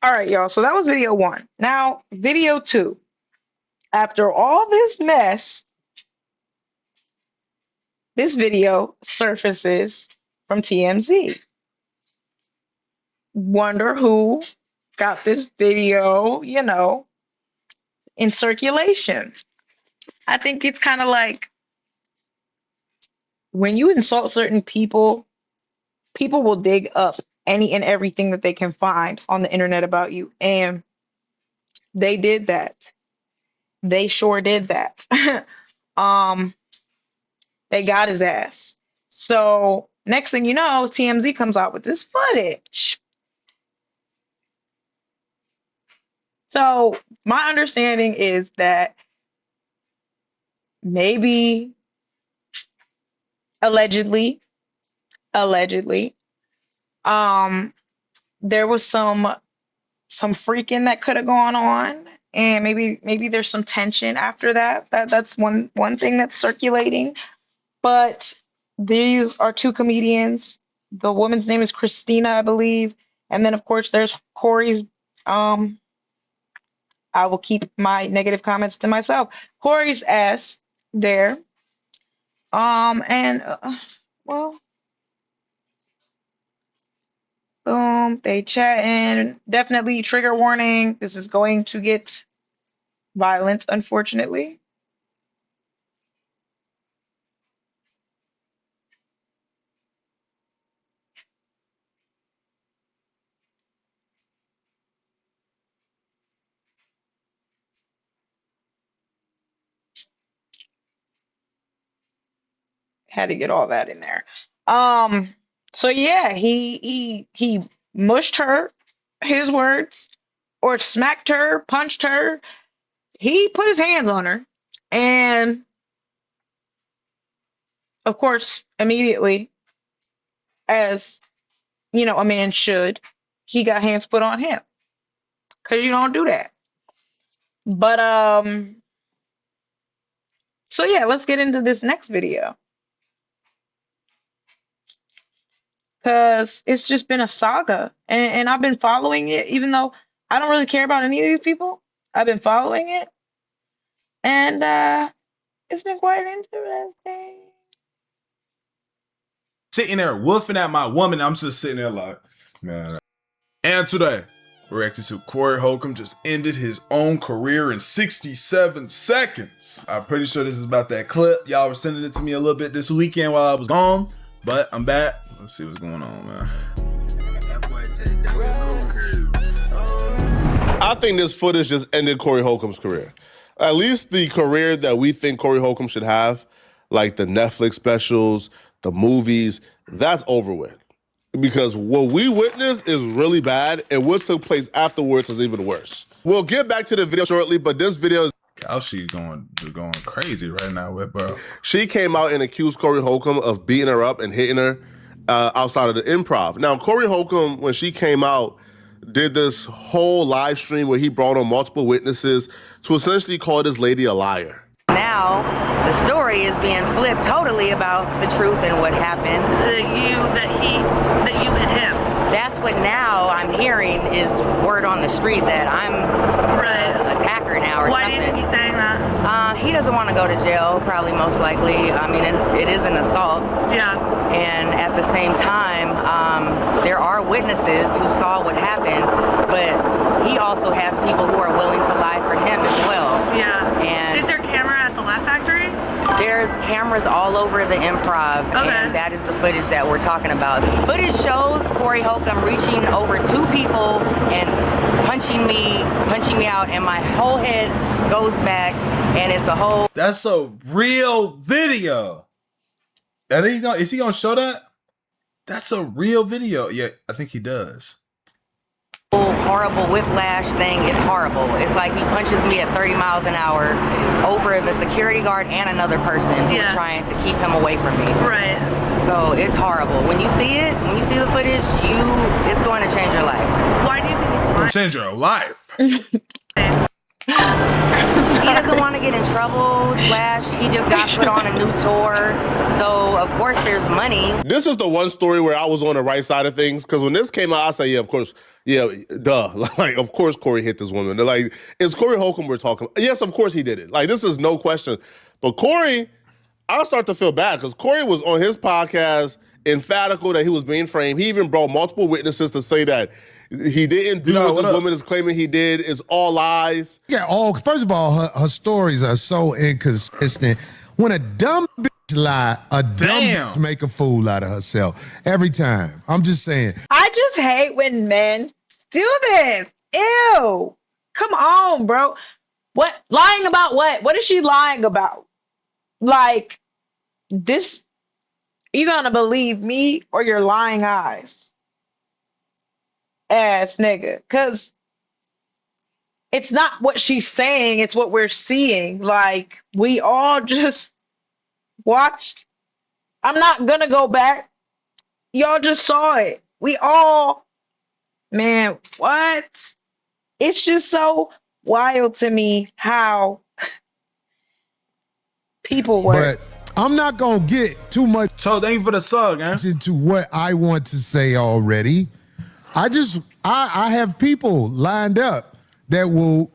All right, y'all. So that was video one. Now, video two. After all this mess, this video surfaces from TMZ. Wonder who got this video, in circulation. I think it's kind of like when you insult certain people, people will dig up any and everything that they can find on the internet about you. And they did that. They sure did that. um, they got his ass. So next thing you know, TMZ comes out with this footage. So my understanding is that maybe allegedly, um, there was some freaking that could have gone on, and maybe there's some tension after that. That's one thing that's circulating. But these are two comedians. The woman's name is Christina, I believe, and then of course there's Corey's. I will keep my negative comments to myself. Corey's ass there. And well, boom, they chat and definitely trigger warning. This is going to get violent, unfortunately. Had to get all that in there. So yeah, he mushed her, his words, or smacked her, punched her. He put his hands on her, and of course, immediately, as a man should, he got hands put on him because you don't do that. But so yeah, let's get into this next video because it's just been a saga, and I've been following it, even though I don't really care about any of these people. I've been following it, and it's been quite interesting. Sitting there woofing at my woman, I'm just sitting there like, man. And today, we're reacting to Corey Holcomb just ended his own career in 67 seconds. I'm pretty sure this is about that clip. Y'all were sending it to me a little bit this weekend while I was gone, but I'm back. Let's see what's going on, man. I think this footage just ended Corey Holcomb's career. At least the career that we think Corey Holcomb should have, like the Netflix specials, the movies, that's over with. Because what we witnessed is really bad, and what took place afterwards is even worse. We'll get back to the video shortly, but this video is... She's going crazy right now with, bro. She came out and accused Corey Holcomb of beating her up and hitting her outside of the Improv. Now, Corey Holcomb, when she came out, did this whole live stream where he brought on multiple witnesses to essentially call this lady a liar. Now, the story is being flipped totally about the truth and what happened. That you hit him. That's what now I'm hearing is word on the street that I'm an attacker now or Why something. do you think he's saying that? He doesn't want to go to jail, probably most likely. I mean, it is an assault. Yeah. And at the same time, there are witnesses who saw what happened, but he also has people who are willing to lie for him as well. Yeah. And is there camera at the Laugh Factory? There's cameras all over the Improv, and that is the footage that we're talking about. Footage shows Corey Holcomb reaching over two people and punching me out, and my whole head goes back, and it's a whole... That's a real video. Is he gonna show that? That's a real video. Yeah, I think he does. Horrible whiplash thing. It's horrible. It's like he punches me at 30 miles an hour over the security guard and another person who's trying to keep him away from me. Right. So it's horrible. When you see it, when you see the footage, it's going to change your life. Why do you think he's lying? Change your life. He doesn't want to get in trouble, / he just got put on a new tour. So, of course, there's money. This is the one story where I was on the right side of things, because when this came out, I said, yeah, of course, yeah, duh. Like, of course Corey hit this woman. They're like, it's Corey Holcomb we're talking about. Yes, of course he did it. Like, this is no question. But Corey, I start to feel bad because Corey was on his podcast emphatical that he was being framed. He even brought multiple witnesses to say that he didn't do what this woman is claiming he did. Is all lies. Yeah, first of all, her stories are so inconsistent. When a dumb bitch lie, a dumb bitch make a fool out of herself every time. I'm just saying. I just hate when men do this. Ew. Come on, bro. What? Lying about what? What is she lying about? Like, this, you gonna believe me or your lying eyes? Ass nigga. Because it's not what she's saying, it's what we're seeing. Like, we all just watched. I'm not gonna go back. Y'all just saw it. We all, man, what? It's just so wild to me how people work. But I'm not gonna get too much. So thank you for the sub, man. Into what I want to say already. I have people lined up that will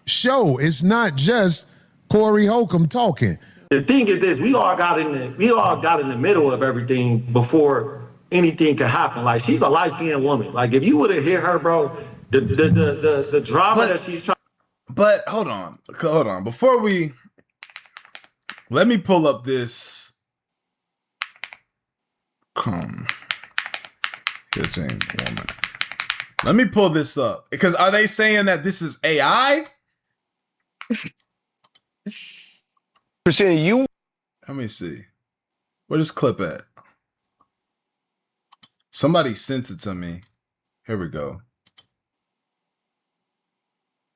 show it's not just Corey Holcomb talking. The thing is this: we all got in the middle of everything before anything could happen. Like, she's a light-skinned woman. Like, if you would have hit her, bro, the drama that she's trying. But hold on. Before let me pull up this. Hitting woman. Let me pull this up, because are they saying that this is AI? Let me see. Where this clip at? Somebody sent it to me. Here we go.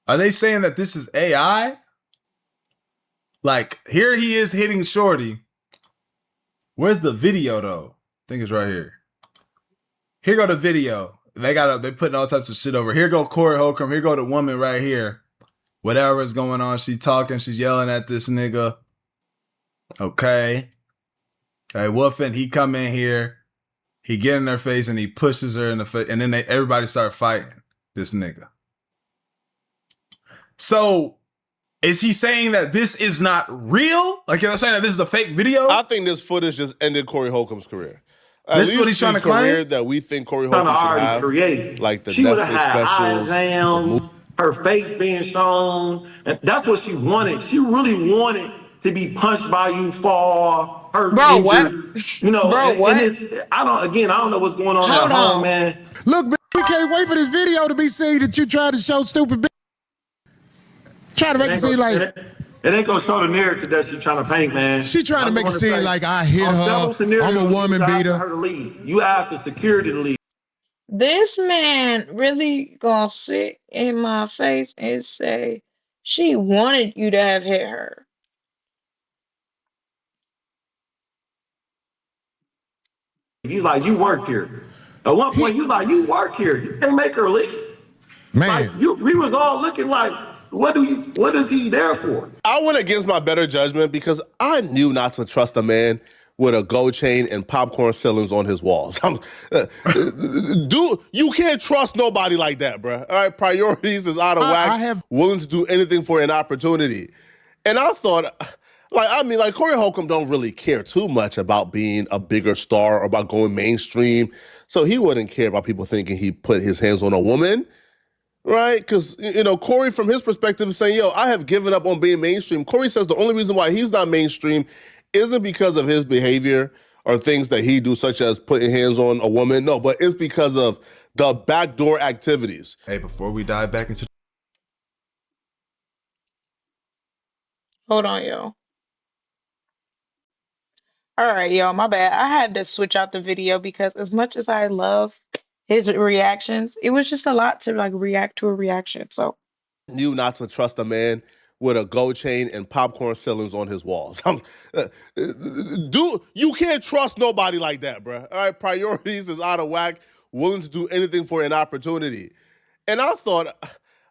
Are they saying that this is AI? Like, here he is hitting Shorty. Where's the video though? I think it's right here. Here go the video. They putting all types of shit over. Here go Corey Holcomb. Here go the woman right here. Whatever is going on, she talking, she's yelling at this nigga. Okay, Wolfen, he come in here, he get in her face and he pushes her in the face, and then everybody start fighting this nigga. So, is he saying that this is not real? Like, you're saying that this is a fake video? I think this footage just ended Corey Holcomb's career. This is what he's trying to claim? That we think Corey Holcomb should have. Create. Like the she would have Netflix had specials. exams, her face being shown. And that's what she wanted. She really wanted to be punched by you, fall, hurt, bro, injured. what? You know, bro, what? I don't know what's going on at home, man. Look, we can't wait for this video to be seen that you tried to show stupid bitch. Try to make it seem like... It ain't gonna show the narrative that she's trying to paint, man. She trying to make it seem like I hit her. I'm a woman beater. Her to leave. You asked the security to leave. This man really gonna sit in my face and say she wanted you to have hit her. He's like, you work here. At one point, you like, you work here. You can't make her leave. Man, like, we was all looking like, what is he there for? I went against my better judgment because I knew not to trust a man with a gold chain and popcorn ceilings on his walls. You can't trust nobody like that, bro. All right, priorities is out of whack. Willing to do anything for an opportunity. And I thought, Corey Holcomb don't really care too much about being a bigger star or about going mainstream. So he wouldn't care about people thinking he put his hands on a woman. Right? Because, Corey, from his perspective, is saying, I have given up on being mainstream. Corey says the only reason why he's not mainstream isn't because of his behavior or things that he do, such as putting hands on a woman. No, but it's because of the backdoor activities. Hey, before we dive back into... Hold on, yo. All right, yo, my bad. I had to switch out the video because as much as I love his reactions, it was just a lot to react to a reaction. So knew not to trust a man with a gold chain and popcorn ceilings on his walls. You can't trust nobody like that, bro. All right, priorities is out of whack. Willing to do anything for an opportunity. And I thought,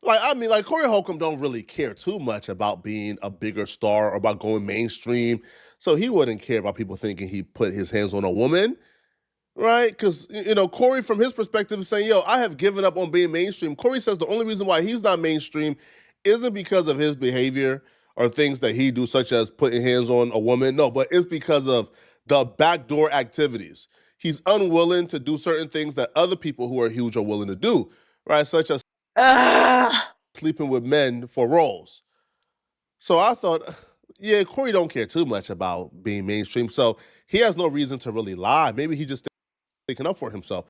like Corey Holcomb don't really care too much about being a bigger star or about going mainstream. So he wouldn't care about people thinking he put his hands on a woman, right? Because, Corey, from his perspective, is saying, yo, I have given up on being mainstream. Corey says the only reason why he's not mainstream isn't because of his behavior or things that he do, such as putting hands on a woman. No, but it's because of the backdoor activities. He's unwilling to do certain things that other people who are huge are willing to do, right? Such as sleeping with men for roles. So I thought, yeah, Corey don't care too much about being mainstream. So he has no reason to really lie. Maybe he just thinking up for himself.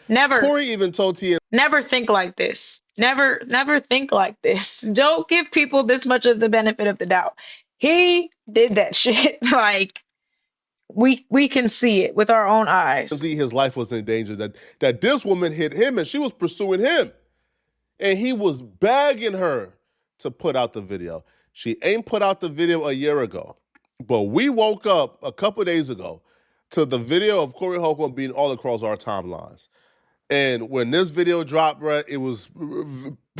Never, Corey even told TM never think like this. Never think like this. Don't give people this much of the benefit of the doubt. He did that shit. Like we can see it with our own eyes. his life was in danger, that this woman hit him and she was pursuing him. And he was begging her to put out the video. She ain't put out the video a year ago. But we woke up a couple days ago to the video of Corey Holcomb being all across our timelines. And when this video dropped, bruh, it was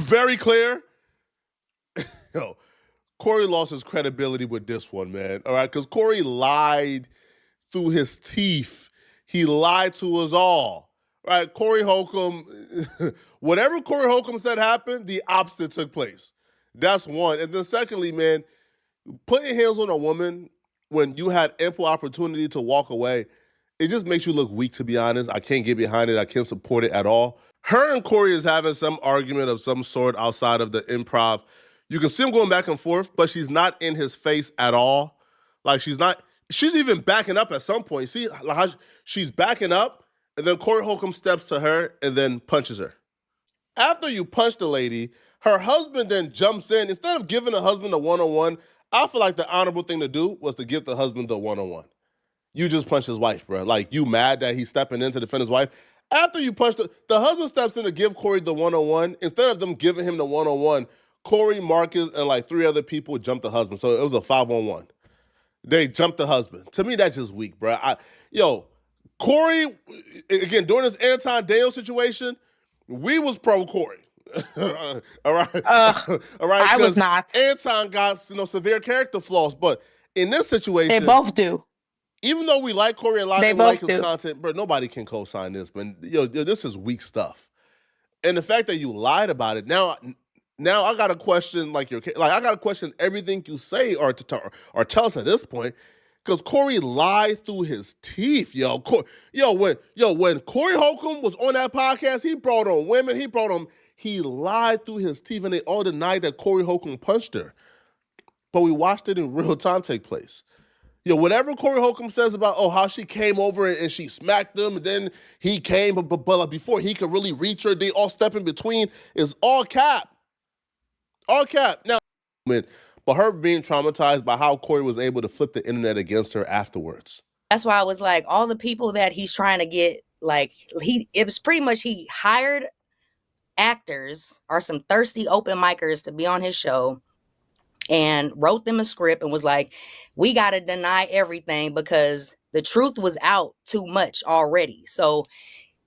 very clear. Yo, Corey lost his credibility with this one, man. All right, because Corey lied through his teeth. He lied to us all. Right? Corey Holcomb, whatever Corey Holcomb said happened, the opposite took place. That's one. And then secondly, man, putting hands on a woman when you had ample opportunity to walk away, it just makes you look weak, to be honest. I can't get behind it. I can't support it at all. Her and Corey is having some argument of some sort outside of the improv. You can see them going back and forth, but she's not in his face at all. Like, she's even backing up at some point. See how she's backing up, and then Corey Holcomb steps to her and then punches her. After you punch the lady, her husband then jumps in. Instead of giving the husband a one-on-one, I feel like the honorable thing to do was to give the husband the one-on-one. You just punched his wife, bro. Like, you mad that he's stepping in to defend his wife? After you punch the husband steps in to give Corey the one-on-one. Instead of them giving him the one-on-one, Corey, Marcus, and like 3 other people jumped the husband. So it was a 5-on-1. They jumped the husband. To me, that's just weak, bro. Corey, again, during this Anton Dale situation, we was pro Corey. All right. All right. I was not. Anton got severe character flaws, but in this situation, They both do. even though we like Corey a lot They and we like both his do. content, bro, nobody can co-sign this, man. This is weak stuff. And the fact that you lied about it, now I gotta question I gotta question everything you say or tell us at this point, because Corey lied through his teeth, yo. When Corey Holcomb was on that podcast, he brought on women, he lied through his teeth, and they all denied that Corey Holcomb punched her. But we watched it in real time take place. Whatever Corey Holcomb says about how she came over and she smacked him, and then he came, but like before he could really reach her, they all step in between, is all cap. All cap. Now, but her being traumatized by how Corey was able to flip the internet against her afterwards. That's why I was like, all the people that he's trying to get, like, it was pretty much he hired actors or some thirsty open micers to be on his show and wrote them a script and was like, we got to deny everything because the truth was out too much already. So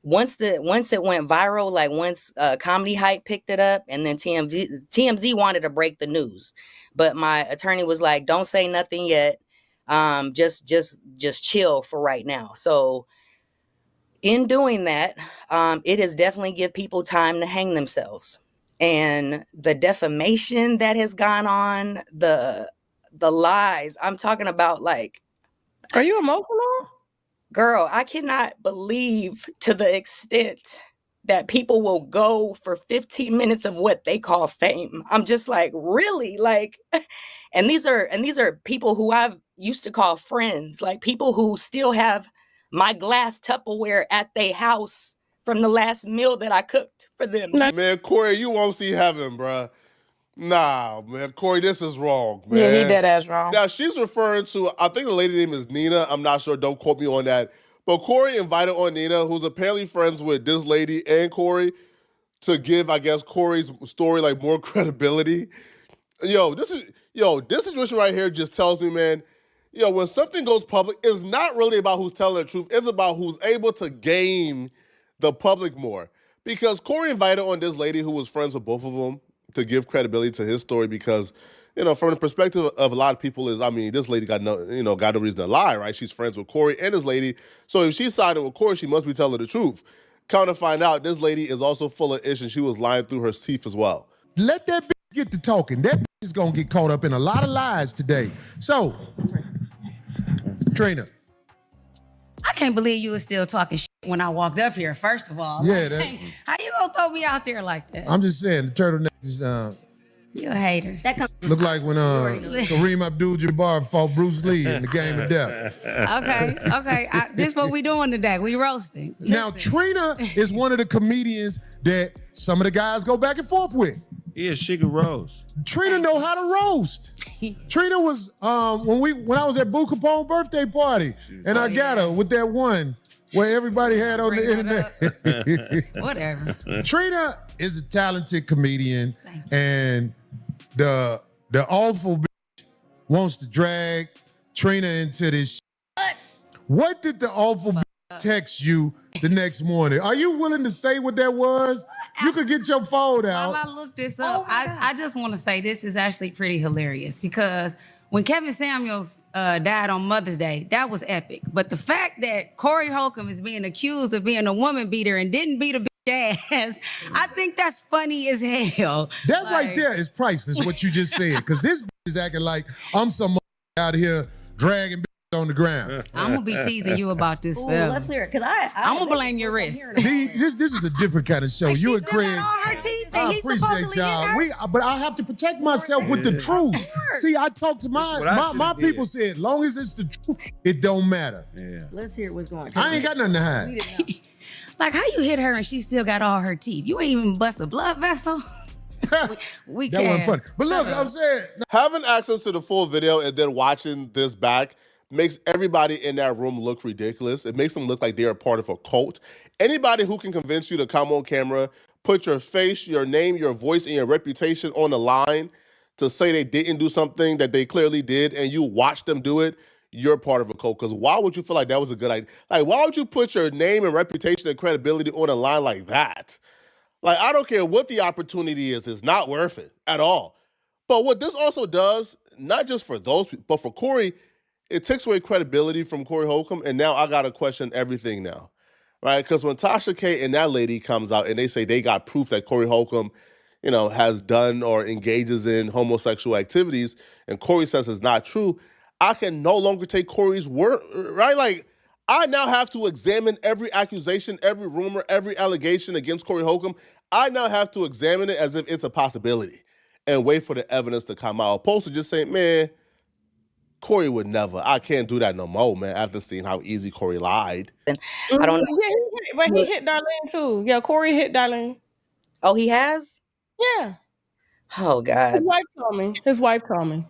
once it went viral, like once Comedy Hype picked it up, and then TMZ wanted to break the news, but my attorney was like, don't say nothing yet. Just chill for right now. So in doing that, it has definitely give people time to hang themselves. And the defamation that has gone on, the lies, I'm talking about, like, Are you emotional? girl, I cannot believe to the extent that people will go for 15 minutes of what they call fame. I'm just like, really? Like, and these are people who I've used to call friends, like people who still have my glass Tupperware at their house from the last meal that I cooked for them. Man, Corey, you won't see heaven, bruh. Nah, man, Corey, this is wrong, man. Yeah, he dead ass wrong. Now, she's referring to, I think the lady name is Nina. I'm not sure. Don't quote me on that. But Corey invited on Nina, who's apparently friends with this lady and Corey, to give, I guess, Corey's story like more credibility. This situation right here just tells me, man, when something goes public, it's not really about who's telling the truth. It's about who's able to gain the public more. Because Corey invited on this lady who was friends with both of them. to give credibility to his story because, from the perspective of a lot of people is, this lady got no reason to lie, right? She's friends with Corey and his lady. So if she's siding with Corey, she must be telling the truth. Come to find out, this lady is also full of ish and she was lying through her teeth as well. Let that bitch get to talking. That bitch is going to get caught up in a lot of lies today. So, Trina. I can't believe you were still talking shit when I walked up here, first of all. Yeah, how you gonna throw me out there like that? I'm just saying, the turtleneck is, you a hater. That comes look like when Kareem Abdul-Jabbar fought Bruce Lee in the Game of Death. Okay. This is what we doing today. We roasting. Now, Trina is one of the comedians that some of the guys go back and forth with. Yeah, she can roast. Trina know how to roast. Trina was when I was at Boo Capone birthday party, and I got her with that one where everybody had on the internet. Whatever. Trina is a talented comedian, and the awful bitch wants to drag Trina into this shit. What did the awful bitch text you the next morning? Are you willing to say what that was? You could get your phone out. While I look this up, I just want to say this is actually pretty hilarious because when Kevin Samuels died on Mother's Day, that was epic. But the fact that Corey Holcomb is being accused of being a woman beater and didn't beat a bitch ass, I think that's funny as hell. That right there is priceless, what you just said, because this bitch is acting like I'm some out here dragging bitches on the ground. I'm gonna be teasing you about this. Let's hear it, because I'm gonna blame your wrist. This is a different kind of show. You and Craig. I appreciate y'all. But I have to protect myself with the truth. See, I talk to my people said, long as it's the truth, it don't matter. Yeah. Let's hear what's going on. I ain't got nothing to hide. Like, how you hit her and she still got all her teeth? You ain't even bust a blood vessel. we that wasn't funny. But look, I'm saying, having access to the full video and then watching this back makes everybody in that room look ridiculous. It makes them look like they're a part of a cult. Anybody who can convince you to come on camera, put your face, your name, your voice, and your reputation on the line to say they didn't do something that they clearly did, and you watch them do it, you're part of a cult. Because why would you feel like that was a good idea? Like, why would you put your name and reputation and credibility on a line like that? Like, I don't care what the opportunity is, it's not worth it at all. But what this also does, not just for those people, but for Corey, it takes away credibility from Corey Holcomb, and now I got to question everything now, right? Because when Tasha K and that lady comes out and they say they got proof that Corey Holcomb, has done or engages in homosexual activities, and Corey says it's not true, I can no longer take Corey's word, right? Like, I now have to examine every accusation, every rumor, every allegation against Corey Holcomb. I now have to examine it as if it's a possibility and wait for the evidence to come out, opposed to just saying, man, Corey would never. I can't do that no more, man, after seeing how easy Corey lied. I don't know. Yeah, but he hit Darlene too. Yeah, Corey hit Darlene. Oh, he has? Yeah. Oh, God. His wife told me.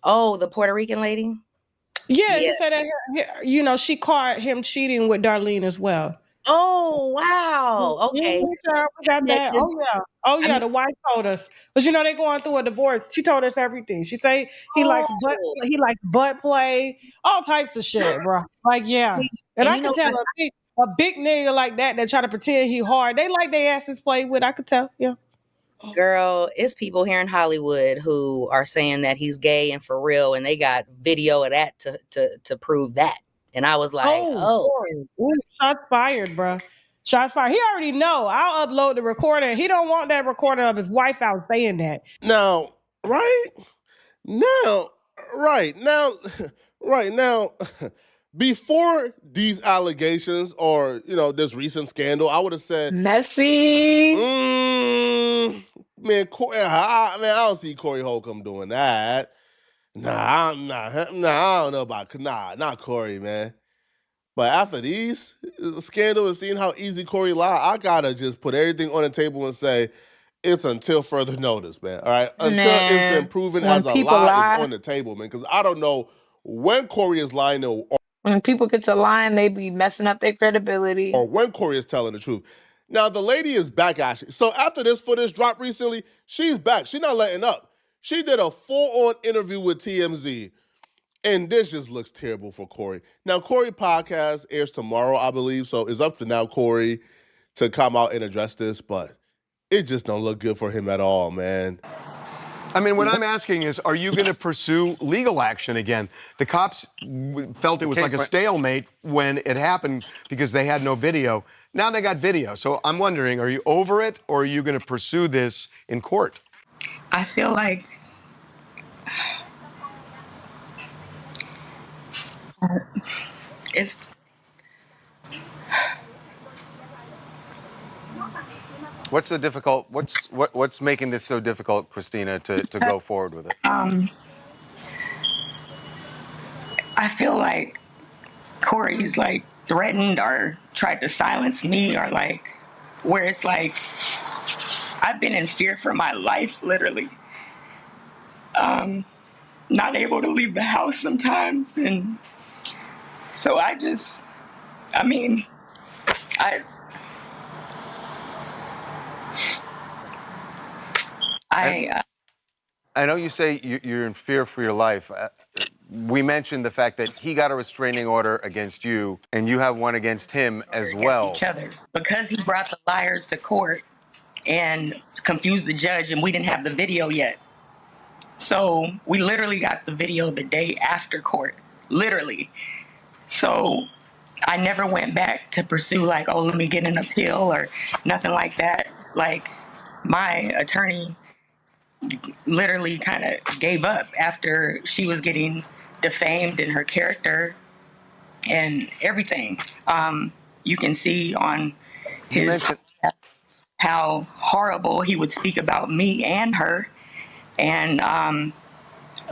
Oh, the Puerto Rican lady? Yeah, he said that, she caught him cheating with Darlene as well. Oh, wow. Okay. Yeah, we got that. Oh, yeah. The wife told us. But they're going through a divorce. She told us everything. She say he likes butt play, all types of shit, bro. Like, yeah. And I could tell a big nigga like that try to pretend he hard. They like their asses played with. I could tell. Yeah. Girl, it's people here in Hollywood who are saying that he's gay and for real, and they got video of that to prove that. And I was like, shots fired, bro. Shots fired. He already know. I'll upload the recording. He don't want that recording of his wife out saying that. Now, before these allegations or, this recent scandal, I would have said messy. I don't see Corey Holcomb doing that. I don't know about, not Corey, man. But after these scandals and seeing how easy Corey lied, I gotta just put everything on the table and say it's until further notice, man. All right, until it's been proven as a lie is on the table, man. Because I don't know when Corey is lying or when people get to lying, they be messing up their credibility. Or when Corey is telling the truth. Now, the lady is back, actually. So after this footage dropped recently, she's back. She's not letting up. She did a full-on interview with TMZ. And this just looks terrible for Corey. Now, Corey podcast airs tomorrow, I believe. So it's up to now Corey to come out and address this. But It just don't look good for him at all, man. I mean, what I'm asking is, are you going to pursue legal action again? The cops felt it was like a stalemate when it happened because they had no video. Now they got video. So I'm wondering, are you over it, or are you going to pursue this in court? I feel like it's What's the difficult? What's making this so difficult, Christina, to go forward with it? I feel like Corey's like threatened or tried to silence me, or like where it's like I've been in fear for my life, literally. Not able to leave the house sometimes, and so I mean, I I know you say you're in fear for your life. We mentioned the fact that he got a restraining order against you, and you have one against him as well. each other because he brought the liars to court and confused the judge, and we didn't have the video yet. So we literally got the video the day after court, literally. So I never went back to pursue like, oh, let me get an appeal or nothing like that. Like my attorney literally kind of gave up after she was getting defamed in her character and everything. You can see on his how horrible he would speak about me and her. And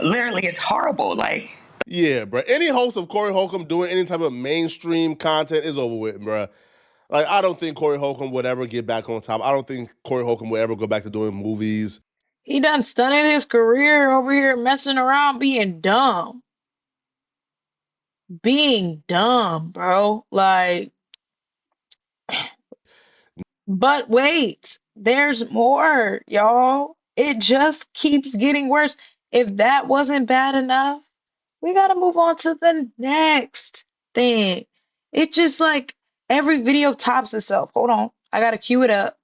literally, it's horrible. Like, yeah, bro. Any host of Corey Holcomb doing any type of mainstream content is over with, bro. Like, I don't think Corey Holcomb would ever get back on top. I don't think Corey Holcomb would ever go back to doing movies. He done stunted his career over here messing around being dumb. Being dumb, bro. Like, but wait, there's more, y'all. It just keeps getting worse. If that wasn't bad enough, we gotta move on to the next thing. It just like every video tops itself. Hold on. I gotta cue it up.